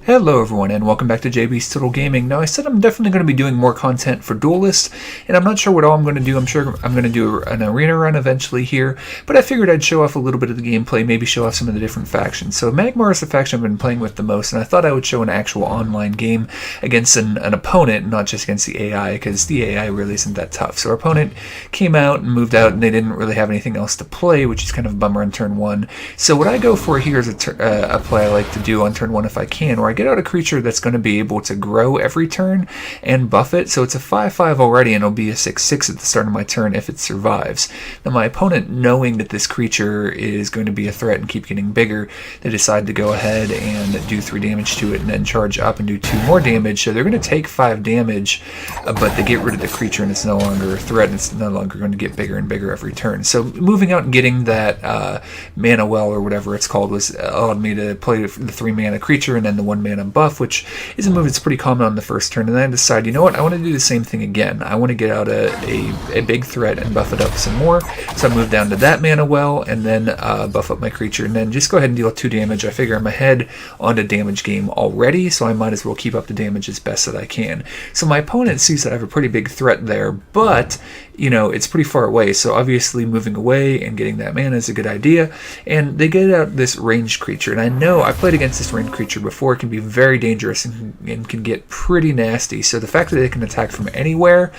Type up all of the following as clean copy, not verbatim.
Hello everyone and welcome back to JB's Total Gaming. Now I said I'm definitely going to be doing more content for Duelyst, and I'm not sure what all I'm going to do. I'm sure I'm going to do an arena run eventually here, but I figured I'd show off a little bit of the gameplay, maybe show off some of the different factions. So Magmar is the faction I've been playing with the most, and I thought I would show an actual online game against an opponent, not just against the AI, because the AI really isn't that tough. So our opponent came out and moved out, and they didn't really have anything else to play, which is kind of a bummer on turn 1. So what I go for here is a play I like to do on turn 1 if I can, where I get out a creature that's going to be able to grow every turn and buff it. So it's a 5/5 already, and it'll be a 6/6 at the start of my turn if it survives. Now my opponent, knowing that this creature is going to be a threat and keep getting bigger, they decide to go ahead and do 3 damage to it and then charge up and do 2 more damage. So they're going to take 5 damage, but they get rid of the creature and it's no longer a threat, and it's no longer going to get bigger and bigger every turn. So moving out and getting that mana well or whatever it's called was allowed me to play the 3 mana creature and then the 1 mana buff, which is a move that's pretty common on the first turn. And then I decide, you know what, I want to do the same thing again. I want to get out a big threat and buff it up some more. So I move down to that mana well and then buff up my creature and then just go ahead and deal 2 damage. I figure I'm ahead on the damage game already, so I might as well keep up the damage as best that I can. So my opponent sees that I have a pretty big threat there, but you know, it's pretty far away, so obviously moving away and getting that mana is a good idea. And they get out this ranged creature, and I know I've played against this ranged creature before. It can be very dangerous and can get pretty nasty. So the fact that it can attack from anywhere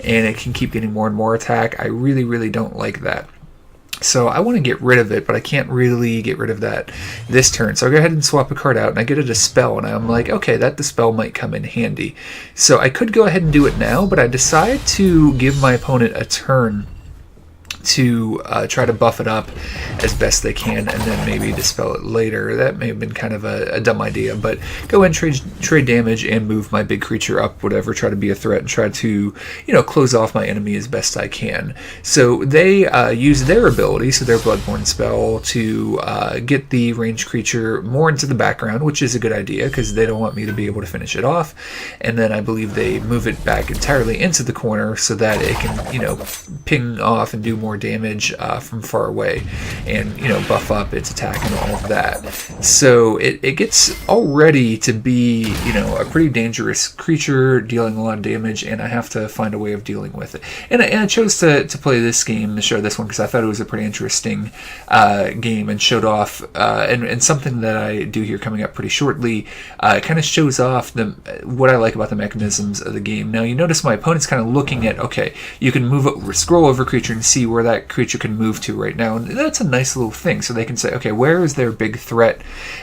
and it can keep getting more and more attack, I really don't like that. So I want to get rid of it, but I can't really get rid of that this turn. So I go ahead and swap a card out, and I get a Dispel, and I'm like, okay, that Dispel might come in handy. So I could go ahead and do it now, but I decide to give my opponent a turn to try to buff it up as best they can and then maybe dispel it later. That may have been kind of a dumb idea, but go and trade damage and move my big creature up, whatever, try to be a threat and try to, you know, close off my enemy as best I can. So they use their ability, so their Bloodborne spell, to get the ranged creature more into the background, which is a good idea because they don't want me to be able to finish it off. And then I believe they move it back entirely into the corner so that it can, you know, ping off and do more damage from far away and, you know, buff up its attack and all of that. So it gets already to be, you know, a pretty dangerous creature dealing a lot of damage, and I have to find a way of dealing with it. And I chose to play this game, to show this one, because I thought it was a pretty interesting game and showed off and something that I do here coming up pretty shortly. It kind of shows off what I like about the mechanisms of the game. Now you notice my opponent's kind of looking at, okay, you can scroll over creature and see where that creature can move to right now, and that's a nice little thing. So they can say, okay, where is their big threat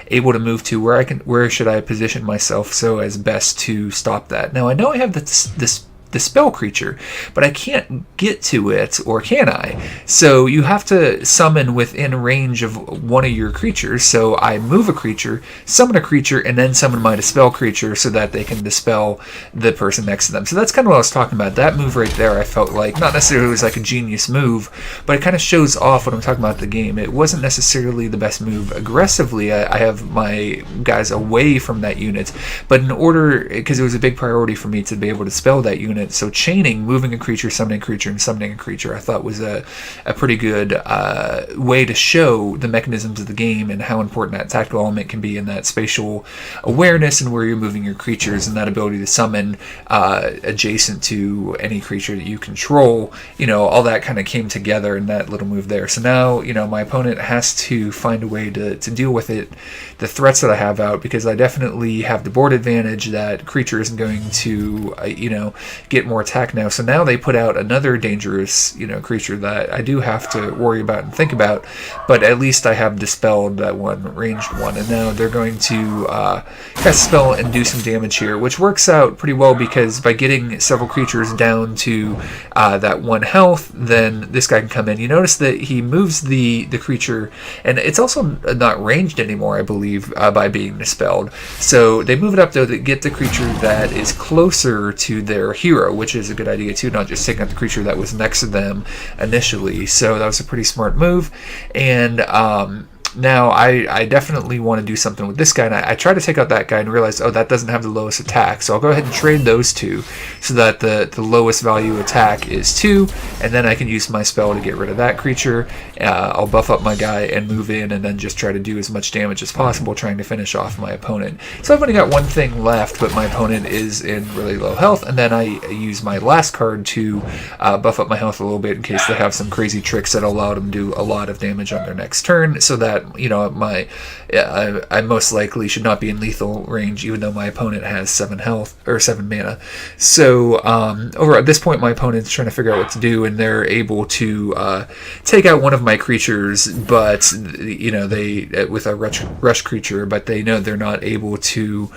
able to move to? Where should I position myself so as best to stop that? Now I know I have this spell creature, but I can't get to it, or can I? So you have to summon within range of one of your creatures. So I move a creature, summon a creature, and then summon my dispel creature so that they can dispel the person next to them. So that's kind of what I was talking about. That move right there, I felt like, not necessarily was like a genius move, but it kind of shows off what I'm talking about the game. It wasn't necessarily the best move aggressively. I have my guys away from that unit, but in order, because it was a big priority for me to be able to dispel that unit, so chaining, moving a creature, summoning a creature, and summoning a creature, I thought was a pretty good way to show the mechanisms of the game and how important that tactical element can be in that spatial awareness and where you're moving your creatures and that ability to summon adjacent to any creature that you control. You know, all that kind of came together in that little move there. So now, you know, my opponent has to find a way to deal with it, the threats that I have out, because I definitely have the board advantage. That creature isn't going to, you know, get more attack now. So now they put out another dangerous, you know, creature that I do have to worry about and think about, but at least I have dispelled that one ranged one, and now they're going to cast a spell and do some damage here, which works out pretty well because by getting several creatures down to that 1 health, then this guy can come in. You notice that he moves the creature, and it's also not ranged anymore, I believe, by being dispelled. So they move it up though to get the creature that is closer to their hero, which is a good idea too, not just taking out the creature that was next to them initially. So that was a pretty smart move. And Now, I definitely want to do something with this guy, and I try to take out that guy and realize, oh, that doesn't have the lowest attack. So I'll go ahead and trade those two so that the lowest value attack is 2, and then I can use my spell to get rid of that creature. I'll buff up my guy and move in, and then just try to do as much damage as possible, trying to finish off my opponent. So I've only got one thing left, but my opponent is in really low health, and then I use my last card to buff up my health a little bit in case they have some crazy tricks that allow them to do a lot of damage on their next turn, so that, you know, I most likely should not be in lethal range, even though my opponent has 7 health or 7 mana. So over at this point, my opponent's trying to figure out what to do, and they're able to take out one of my creatures, but you know, they with a rush creature, but they know they're not able to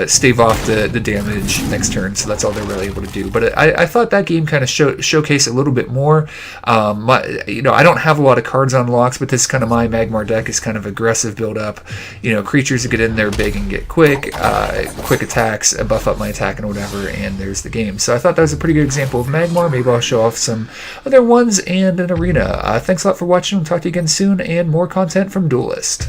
stave off the damage next turn. So that's all they're really able to do. But I thought that game kind of showcased a little bit more. You know, I don't have a lot of cards on locks, but this kind of my Magmar deck is kind of aggressive build up. You know, creatures that get in there big and get quick attacks, buff up my attack and whatever, and there's the game. So I thought that was a pretty good example of Magmar. Maybe I'll show off some other ones and an arena. Thanks a lot for watching. We'll talk to you again soon, and more content from Duelyst.